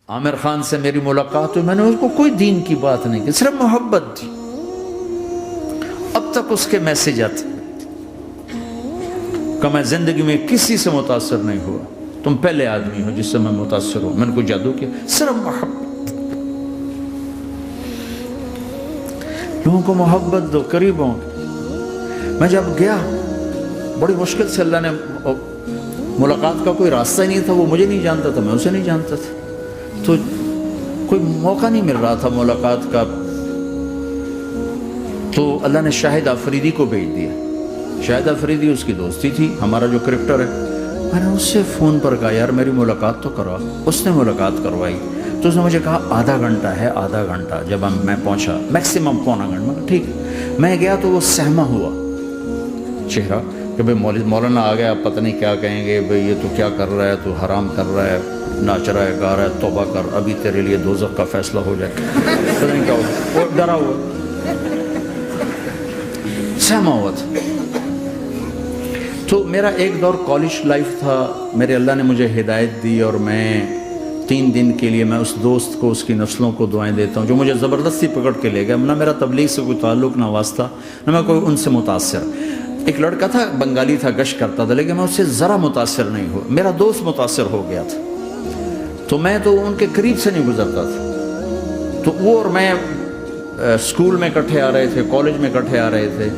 عامر خان سے میری ملاقات ہوئی، میں نے اس کو کوئی دین کی بات نہیں کی، صرف محبت تھی۔ اب تک اس کے میسج آتے کہ میں زندگی میں کسی سے متاثر نہیں ہوا، تم پہلے آدمی ہو جس سے میں متاثر ہوں، میں نے کوئی جادو کیا، صرف محبت۔ لوگوں کو محبت دو، قریب ہوں۔ میں جب گیا بڑی مشکل سے اللہ نے، ملاقات کا کوئی راستہ ہی نہیں تھا، وہ مجھے نہیں جانتا تھا، میں اسے نہیں جانتا تھا، تو کوئی موقع نہیں مل رہا تھا ملاقات کا، تو اللہ نے شاہد آفریدی کو بھیج دیا۔ شاہد آفریدی اس کی دوستی تھی، ہمارا جو کرکٹر ہے، میں نے اس سے فون پر کہا یار میری ملاقات تو کروا، اس نے ملاقات کروائی، تو اس نے مجھے کہا آدھا گھنٹہ ہے، آدھا گھنٹہ۔ جب میں پہنچا میکسیمم پونا گھنٹہ، میں کہا ٹھیک۔ میں گیا تو وہ سہما ہوا چہرہ کہ بھئی مولانا آ گیا، پتہ نہیں کیا کہیں گے، بھئی یہ تو کیا کر رہا ہے، تو حرام کر رہا ہے، ناچ رہا ہے، گا رہا ہے، توبہ کر، ابھی تیرے لیے دوزخ کا فیصلہ ہو جائے، پتہ نہیں کیا ہوگا، وہ ڈرا ہوا سہما ہوا تھا۔ تو میرا ایک دور کالج لائف تھا، میرے اللہ نے مجھے ہدایت دی، اور میں 3 دن کے لیے میں اس دوست کو، اس کی نسلوں کو دعائیں دیتا ہوں جو مجھے زبردستی پکڑ کے لے گیا، نہ میرا تبلیغ سے کوئی تعلق، نہ واسطہ، نہ میں کوئی ان سے متاثر۔ ایک لڑکا تھا، بنگالی تھا، گشت کرتا تھا، لیکن میں اس سے ذرا متاثر نہیں ہوا، میرا دوست متاثر ہو گیا تھا، تو میں تو ان کے قریب سے نہیں گزرتا تھا، تو وہ اور میں اسکول میں اکٹھے آ رہے تھے، کالج میں اکٹھے آ رہے تھے،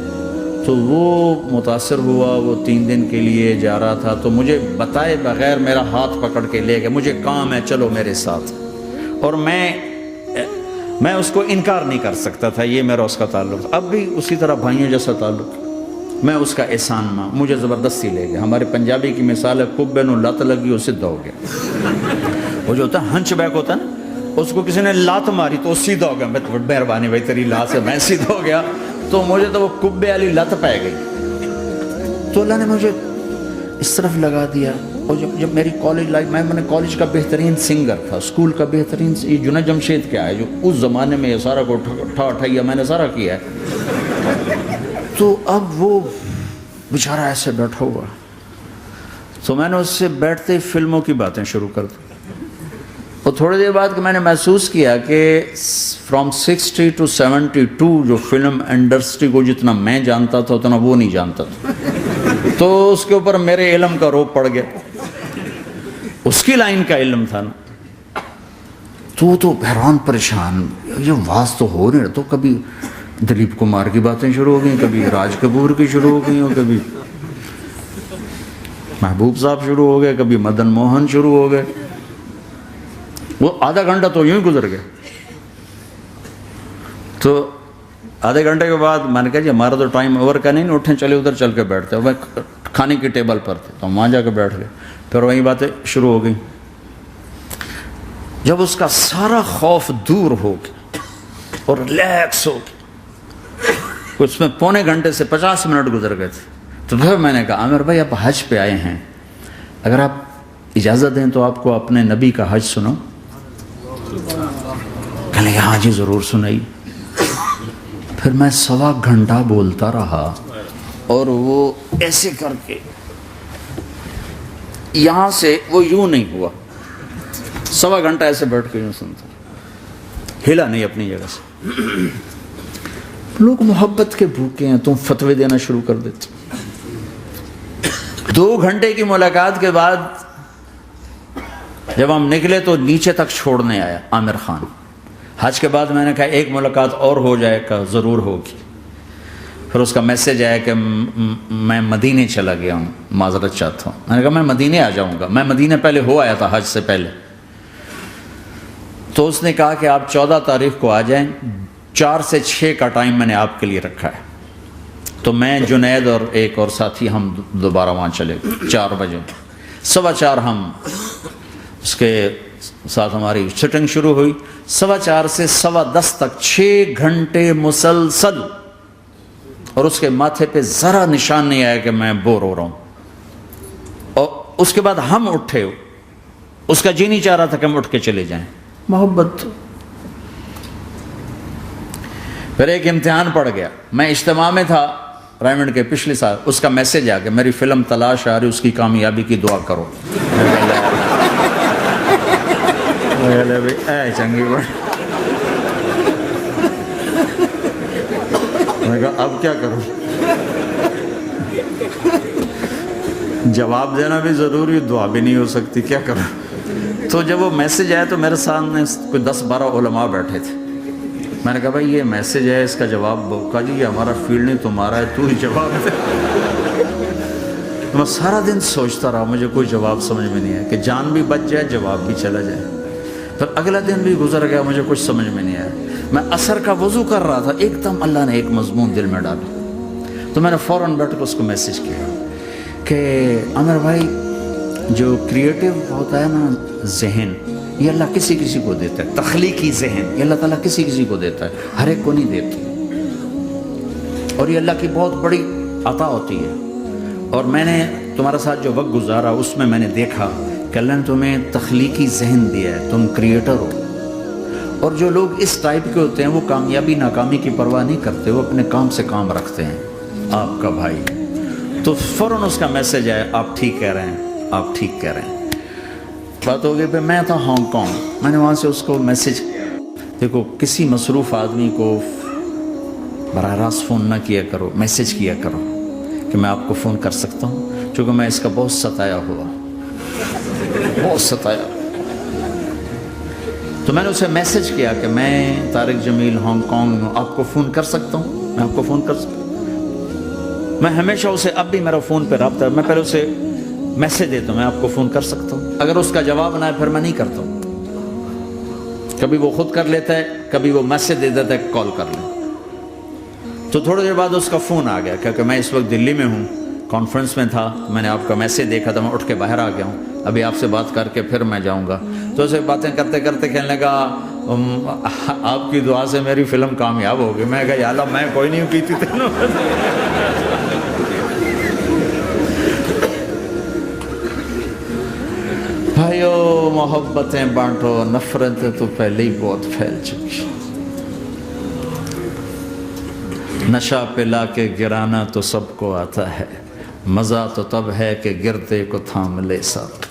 تو وہ متاثر ہوا، وہ 3 دن کے لیے جا رہا تھا، تو مجھے بتائے بغیر میرا ہاتھ پکڑ کے لے گیا، مجھے کام ہے چلو میرے ساتھ، اور میں اس کو انکار نہیں کر سکتا تھا، یہ میرا اس کا تعلق تھا، اب بھی اسی طرح بھائیوں جیسا تعلق، میں اس کا احسان ماں، مجھے زبردستی لے گیا۔ ہمارے پنجابی کی مثال ہے، کبے نو لت لگی وہ سیدھا ہو گیا، وہ جو ہوتا ہے ہنچ بیک ہوتا ہے نا، اس کو کسی نے لات ماری تو وہ سیدھا ہو گیا، میں مہربانی بھائی تیری لات سے میں سیدھا ہو گیا، تو مجھے تو وہ کبے والی لت پہ گئی، تو اللہ نے مجھے اس طرف لگا دیا۔ اور جب میری کالج لائف، میں نے کالج کا بہترین سنگر تھا، اسکول کا بہترین، یہ جنید جمشید کیا ہے جو اس زمانے میں یہ سارا کو اٹھایا میں نے سارا کیا ہے، تو اب وہ بیچارہ ایسے بیٹھا ہوا، تو میں نے اس سے بیٹھتے ہی فلموں کی باتیں شروع کر دی، اور تھوڑی دیر بعد میں نے محسوس کیا کہ فرام 60 to 72 جو فلم انڈسٹری کو جتنا میں جانتا تھا اتنا وہ نہیں جانتا تھا، تو اس کے اوپر میرے علم کا روب پڑ گیا، اس کی لائن کا علم تھا نا، تو حیران پریشان، یہ واز تو ہو نہیں رہا، تو کبھی دلیپ کمار کی باتیں شروع ہو گئیں، کبھی راج کپور کی شروع ہو گئیں، اور کبھی محبوب صاحب شروع ہو گئے، کبھی مدن موہن شروع ہو گئے، وہ آدھا گھنٹہ تو یوں ہی گزر گیا۔ تو آدھے گھنٹے کے بعد میں نے کہا جی ہمارا تو ٹائم اوور کا نہیں، اٹھیں چلے ادھر چل کے بیٹھتے، وہ کھانے کی ٹیبل پر تھے تو وہاں جا کے بیٹھ گئے، پھر وہی باتیں شروع ہو گئیں۔ جب اس کا سارا خوف دور ہو گیا اور ریلیکس ہو گیا، اس میں پونے گھنٹے سے 50 منٹ گزر گئے تھے، تو پھر میں نے کہا عامر بھائی آپ حج پہ آئے ہیں، اگر آپ اجازت دیں تو آپ کو اپنے نبی کا حج سنو؟ کہنے لگے ہاں جی ضرور سنائی۔ پھر میں 1.25 گھنٹہ بولتا رہا، اور وہ ایسے کر کے یہاں سے وہ یوں نہیں ہوا، 1.25 گھنٹہ ایسے بیٹھ کے یوں سنتا، ہلا نہیں اپنی جگہ سے۔ لوگ محبت کے بھوکے ہیں، تم فتوے دینا شروع کر دیتے۔ 2 گھنٹے کی ملاقات کے بعد جب ہم نکلے تو نیچے تک چھوڑنے آیا عامر خان۔ حج کے بعد میں نے کہا ایک ملاقات اور ہو جائے گا، ضرور ہوگی۔ پھر اس کا میسج آیا کہ میں مدینے چلا گیا ہوں، معذرت چاہتا ہوں۔ میں نے کہا میں مدینے آ جاؤں گا، میں مدینے پہلے ہو آیا تھا حج سے پہلے۔ تو اس نے کہا کہ آپ 14 تاریخ کو آ جائیں، 4 سے 6 کا ٹائم میں نے آپ کے لیے رکھا ہے۔ تو میں جنید اور ایک اور ساتھی ہم دوبارہ وہاں چلے گئے 4 بجے، 4:15 ہم اس کے ساتھ ہماری سٹنگ شروع ہوئی، 4:15 سے 10:15 تک 6 گھنٹے مسلسل، اور اس کے ماتھے پہ ذرا نشان نہیں آیا کہ میں بور ہو رہا ہوں۔ اور اس کے بعد ہم اٹھے، اس کا جی نہیں چاہ رہا تھا کہ ہم اٹھ کے چلے جائیں، محبت۔ پھر ایک امتحان پڑ گیا، میں اجتماع میں تھا رائمنڈ کے پچھلے سال، اس کا میسج آ گیا میری فلم تلاش آ رہی، اس کی کامیابی کی دعا کرو۔ چلے بھائی اے چنگی بڑی. میں کہا اب کیا کروں؟ جواب دینا بھی ضروری، دعا بھی نہیں ہو سکتی، کیا کروں؟ تو جب وہ میسج آیا تو میرے سامنے کوئی 10-12 علماء بیٹھے تھے. میں نے کہا بھائی یہ میسج ہے، اس کا جواب کہا جی یہ ہمارا فیلڈ نہیں تمہارا ہے، تو ہی جواب دے. میں سارا دن سوچتا رہا، مجھے کوئی جواب سمجھ میں نہیں آیا کہ جان بھی بچ جائے جواب بھی چلا جائے. پھر اگلا دن بھی گزر گیا، مجھے کچھ سمجھ میں نہیں آیا. میں عصر کا وضو کر رہا تھا، ایک دم اللہ نے ایک مضمون دل میں ڈالا. تو میں نے فوراً بیٹھ کے اس کو میسج کیا کہ عامر بھائی جو کریٹو ہوتا ہے نا ذہن، یہ اللہ کسی کسی کو دیتا ہے. تخلیقی ذہن یہ اللہ تعالیٰ کسی کسی کو دیتا ہے، ہر ایک کو نہیں دیتا، اور یہ اللہ کی بہت بڑی عطا ہوتی ہے. اور میں نے تمہارے ساتھ جو وقت گزارا اس میں نے دیکھا کہ اللہ نے تمہیں تخلیقی ذہن دیا ہے، تم کریٹر ہو. اور جو لوگ اس ٹائپ کے ہوتے ہیں وہ کامیابی ناکامی کی پرواہ نہیں کرتے، وہ اپنے کام سے کام رکھتے ہیں. آپ کا بھائی تو فوراً اس کا میسج آیا آپ ٹھیک کہہ رہے ہیں، آپ ٹھیک کہہ رہے ہیں. بات ہو گئی پہ میں تھا ہانگ کانگ، میں نے وہاں سے اس کو میسج. دیکھو کسی مصروف آدمی کو براہ راست فون نہ کیا کرو، میسج کیا کرو کہ میں آپ کو فون کر سکتا ہوں، چونکہ میں اس کا بہت ستایا ہوا، بہت ستایا. تو میں نے اسے میسج کیا کہ میں طارق جمیل ہانگ کانگ ہوں، آپ کو فون کر سکتا ہوں، میں آپ کو فون کر سکتا ہوں. میں ہمیشہ اسے، اب بھی میرا فون پہ رابطہ ہے، میں پہلے اسے میسج دیتا ہوں میں آپ کو فون کر سکتا ہوں. اگر اس کا جواب نہ ہے پھر میں نہیں کرتا ہوں. کبھی وہ خود کر لیتا ہے، کبھی وہ میسج دے دیتا ہے کال کر لیں. تو تھوڑی دیر بعد اس کا فون آ گیا کیونکہ میں اس وقت دلی میں ہوں، کانفرنس میں تھا. میں نے آپ کا میسج دیکھا تھا، میں اٹھ کے باہر آ گیا ہوں، ابھی آپ سے بات کر کے پھر میں جاؤں گا. تو اسے باتیں کرتے کرتے کہنے لگا آپ کی دعا سے میری فلم کامیاب ہو گئی. میں کہا یا اللہ میں کوئی نہیں کیتی تھی. بھائیو محبتیں بانٹو، نفرتیں تو پہلے ہی بہت پھیل چکی. نشہ پلا کے گرانا تو سب کو آتا ہے، مزہ تو تب ہے کہ گرتے کو تھام لے ساتھ.